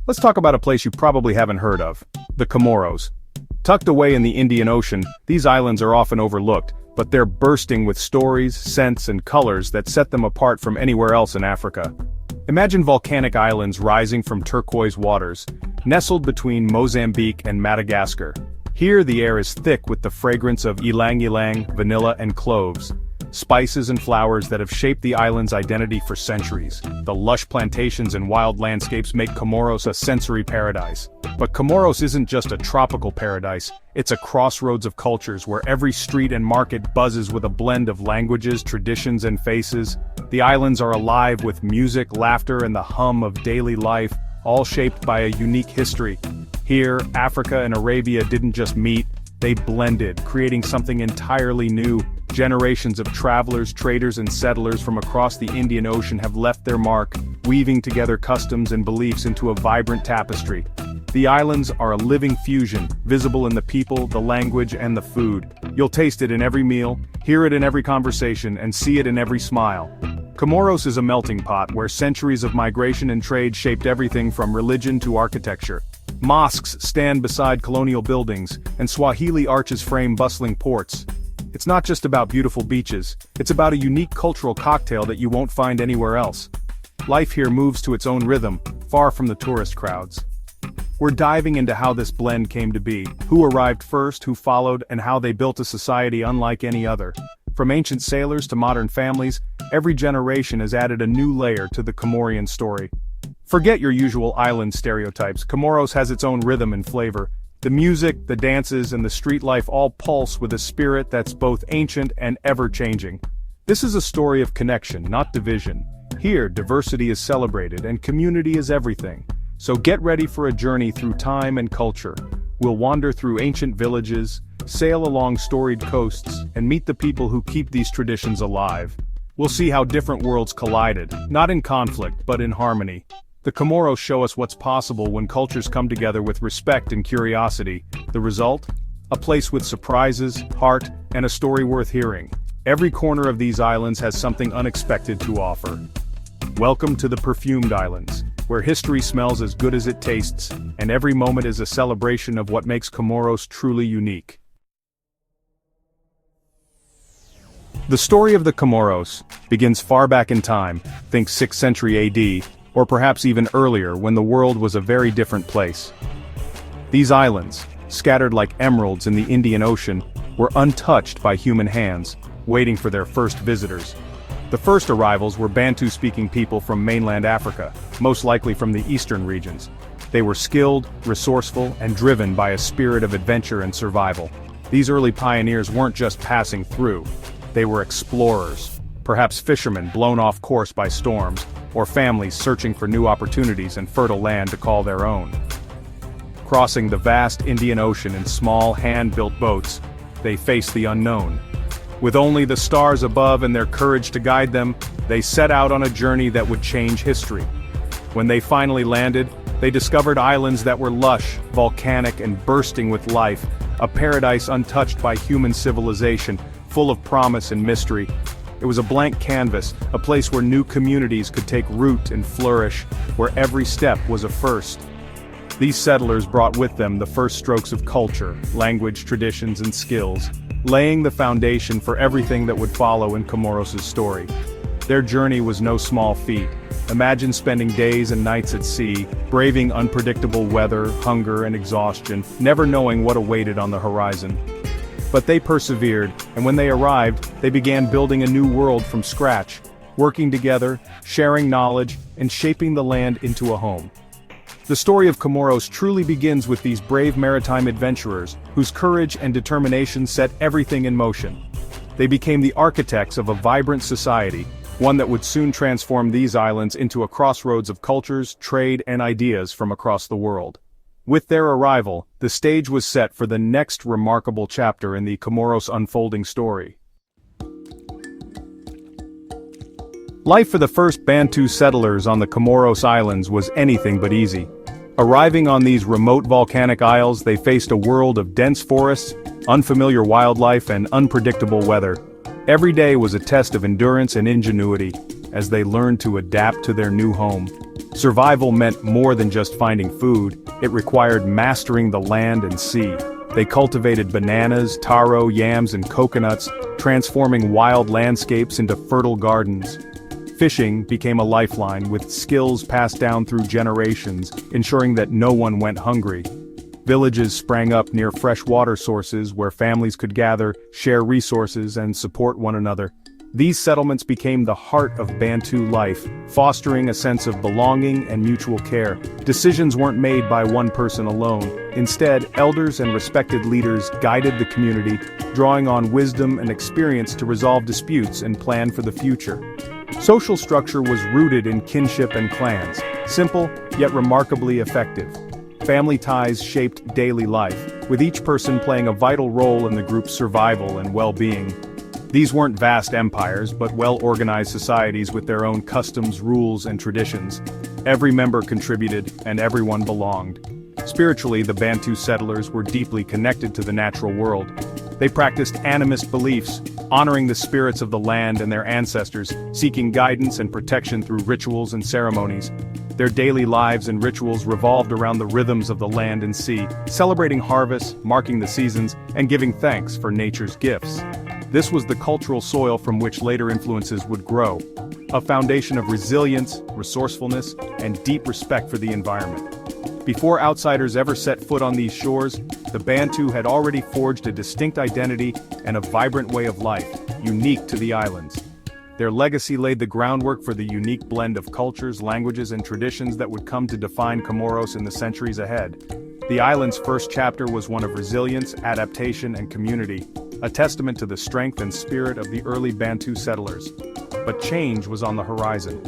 Let's talk about a place you probably haven't heard of, the Comoros. Tucked away in the Indian Ocean, these islands are often overlooked, but they're bursting with stories, scents, and colors that set them apart from anywhere else in Africa. Imagine volcanic islands rising from turquoise waters, nestled between Mozambique and Madagascar. Here the air is thick with the fragrance of ylang-ylang, vanilla and cloves, spices and flowers that have shaped the island's identity for centuries. The lush plantations and wild landscapes make Comoros a sensory paradise. But Comoros isn't just a tropical paradise, it's a crossroads of cultures where every street and market buzzes with a blend of languages, traditions and faces. The islands are alive with music, laughter and the hum of daily life, all shaped by a unique history. Here, Africa and Arabia didn't just meet, they blended, creating something entirely new. Generations of travelers, traders and settlers from across the Indian Ocean have left their mark, weaving together customs and beliefs into a vibrant tapestry. The islands are a living fusion, visible in the people, the language and the food. You'll taste it in every meal, hear it in every conversation and see it in every smile. Comoros is a melting pot where centuries of migration and trade shaped everything from religion to architecture. Mosques stand beside colonial buildings, and Swahili arches frame bustling ports. It's not just about beautiful beaches, it's about a unique cultural cocktail that you won't find anywhere else. Life here moves to its own rhythm, far from the tourist crowds. We're diving into how this blend came to be, who arrived first, who followed, and how they built a society unlike any other. From ancient sailors to modern families, every generation has added a new layer to the Comorian story. Forget your usual island stereotypes. Comoros has its own rhythm and flavor. The music, the dances, and the street life all pulse with a spirit that's both ancient and ever-changing. This is a story of connection, not division. Here, diversity is celebrated and community is everything. So get ready for a journey through time and culture. We'll wander through ancient villages, sail along storied coasts, and meet the people who keep these traditions alive. We'll see how different worlds collided, not in conflict, but in harmony. The Comoros show us what's possible when cultures come together with respect and curiosity. The result? A place with surprises, heart, and a story worth hearing. Every corner of these islands has something unexpected to offer. Welcome to the Perfumed Islands, where history smells as good as it tastes, and every moment is a celebration of what makes Comoros truly unique. The story of the Comoros begins far back in time, think 6th century AD, or perhaps even earlier when the world was a very different place. These islands, scattered like emeralds in the Indian Ocean, were untouched by human hands, waiting for their first visitors. The first arrivals were Bantu-speaking people from mainland Africa, most likely from the eastern regions. They were skilled, resourceful, and driven by a spirit of adventure and survival. These early pioneers weren't just passing through, they were explorers, perhaps fishermen blown off course by storms, or families searching for new opportunities and fertile land to call their own. Crossing the vast Indian Ocean in small, hand-built boats, they faced the unknown. With only the stars above and their courage to guide them, they set out on a journey that would change history. When they finally landed, they discovered islands that were lush, volcanic, and bursting with life, a paradise untouched by human civilization, full of promise and mystery. It was a blank canvas, a place where new communities could take root and flourish, where every step was a first. These settlers brought with them the first strokes of culture, language, traditions, and skills, laying the foundation for everything that would follow in Comoros' story. Their journey was no small feat. Imagine spending days and nights at sea, braving unpredictable weather, hunger, and exhaustion, never knowing what awaited on the horizon. But they persevered, and when they arrived, they began building a new world from scratch, working together, sharing knowledge, and shaping the land into a home. The story of Comoros truly begins with these brave maritime adventurers, whose courage and determination set everything in motion. They became the architects of a vibrant society, one that would soon transform these islands into a crossroads of cultures, trade, and ideas from across the world. With their arrival, the stage was set for the next remarkable chapter in the Comoros unfolding story. Life for the first Bantu settlers on the Comoros Islands was anything but easy. Arriving on these remote volcanic isles, they faced a world of dense forests, unfamiliar wildlife, and unpredictable weather. Every day was a test of endurance and ingenuity, as they learned to adapt to their new home. Survival meant more than just finding food, it required mastering the land and sea. They cultivated bananas, taro, yams, and coconuts, transforming wild landscapes into fertile gardens. Fishing became a lifeline with skills passed down through generations, ensuring that no one went hungry. Villages sprang up near fresh water sources where families could gather, share resources, and support one another. These settlements became the heart of Bantu life, fostering a sense of belonging and mutual care. Decisions weren't made by one person alone. Instead, elders and respected leaders guided the community, drawing on wisdom and experience to resolve disputes and plan for the future. Social structure was rooted in kinship and clans, simple yet remarkably effective. Family ties shaped daily life, with each person playing a vital role in the group's survival and well-being. These weren't vast empires, but well-organized societies with their own customs, rules, and traditions. Every member contributed, and everyone belonged. Spiritually, the Bantu settlers were deeply connected to the natural world. They practiced animist beliefs, honoring the spirits of the land and their ancestors, seeking guidance and protection through rituals and ceremonies. Their daily lives and rituals revolved around the rhythms of the land and sea, celebrating harvests, marking the seasons, and giving thanks for nature's gifts. This was the cultural soil from which later influences would grow, a foundation of resilience, resourcefulness, and deep respect for the environment. Before outsiders ever set foot on these shores, the Bantu had already forged a distinct identity and a vibrant way of life, unique to the islands. Their legacy laid the groundwork for the unique blend of cultures, languages, and traditions that would come to define Comoros in the centuries ahead. The island's first chapter was one of resilience, adaptation, and community, a testament to the strength and spirit of the early Bantu settlers. But change was on the horizon.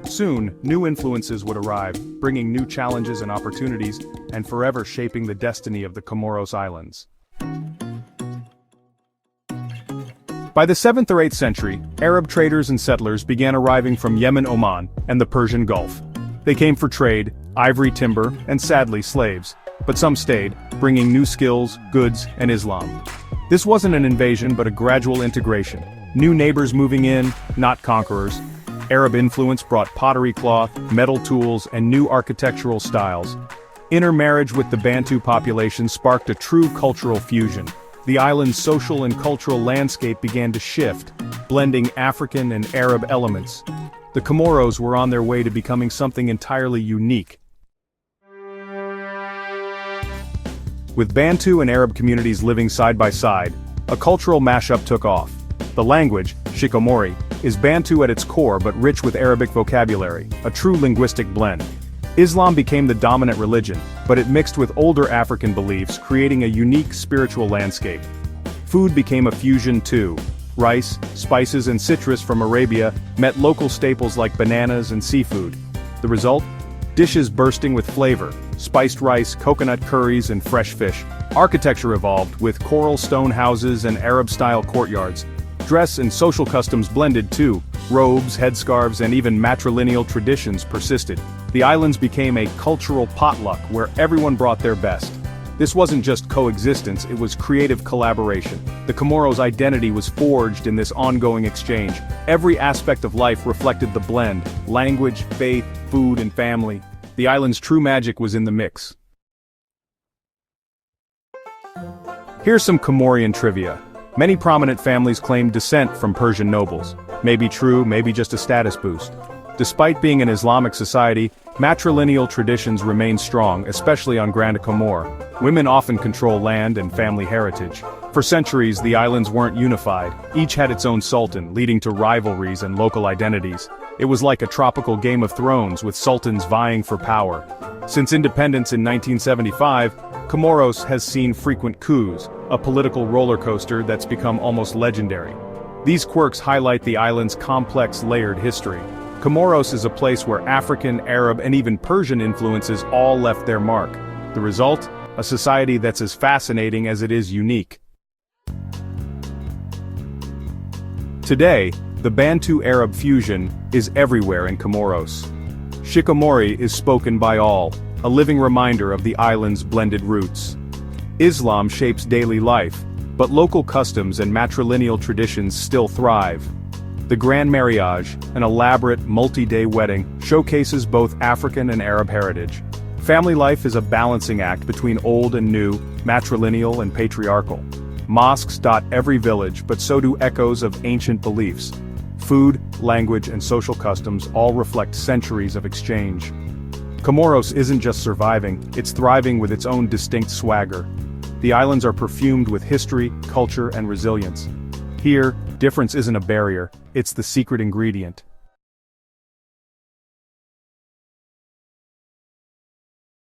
Soon, new influences would arrive, bringing new challenges and opportunities, and forever shaping the destiny of the Comoros Islands. By the 7th or 8th century, Arab traders and settlers began arriving from Yemen, Oman, and the Persian Gulf. They came for trade, ivory timber, and sadly slaves, but some stayed, bringing new skills, goods, and Islam. This wasn't an invasion but a gradual integration. New neighbors moving in, not conquerors. Arab influence brought pottery cloth, metal tools, and new architectural styles. Intermarriage with the Bantu population sparked a true cultural fusion. The island's social and cultural landscape began to shift, blending African and Arab elements. The Comoros were on their way to becoming something entirely unique. With Bantu and Arab communities living side by side, a cultural mashup took off. The language, Shikomori, is Bantu at its core but rich with Arabic vocabulary, a true linguistic blend. Islam became the dominant religion, but it mixed with older African beliefs, creating a unique spiritual landscape. Food became a fusion too. Rice, spices, and citrus from Arabia met local staples like bananas and seafood. The result? Dishes bursting with flavor, spiced rice, coconut curries, and fresh fish. Architecture evolved, with coral stone houses and Arab-style courtyards. Dress and social customs blended too. Robes, headscarves, and even matrilineal traditions persisted. The islands became a cultural potluck where everyone brought their best. This wasn't just coexistence, it was creative collaboration. The Comoros' identity was forged in this ongoing exchange. Every aspect of life reflected the blend: language, faith, food, and family. The island's true magic was in the mix. Here's some Comorian trivia. Many prominent families claim descent from Persian nobles. Maybe true, maybe just a status boost. Despite being an Islamic society, matrilineal traditions remain strong, especially on Grand Comore. Women often control land and family heritage. For centuries, the islands weren't unified. Each had its own sultan, leading to rivalries and local identities. It was like a tropical Game of Thrones, with sultans vying for power. Since independence in 1975, Comoros has seen frequent coups, a political roller coaster that's become almost legendary. These quirks highlight the island's complex, layered history. Comoros is a place where African, Arab, and even Persian influences all left their mark. The result? A society that's as fascinating as it is unique. Today, the Bantu-Arab fusion is everywhere in Comoros. Shikomori is spoken by all, a living reminder of the island's blended roots. Islam shapes daily life, but local customs and matrilineal traditions still thrive. The Grand Mariage, an elaborate, multi-day wedding, showcases both African and Arab heritage. Family life is a balancing act between old and new, matrilineal and patriarchal. Mosques dot every village, but so do echoes of ancient beliefs. Food, language, and social customs all reflect centuries of exchange. Comoros isn't just surviving, it's thriving with its own distinct swagger. The islands are perfumed with history, culture, and resilience. Here, difference isn't a barrier, it's the secret ingredient.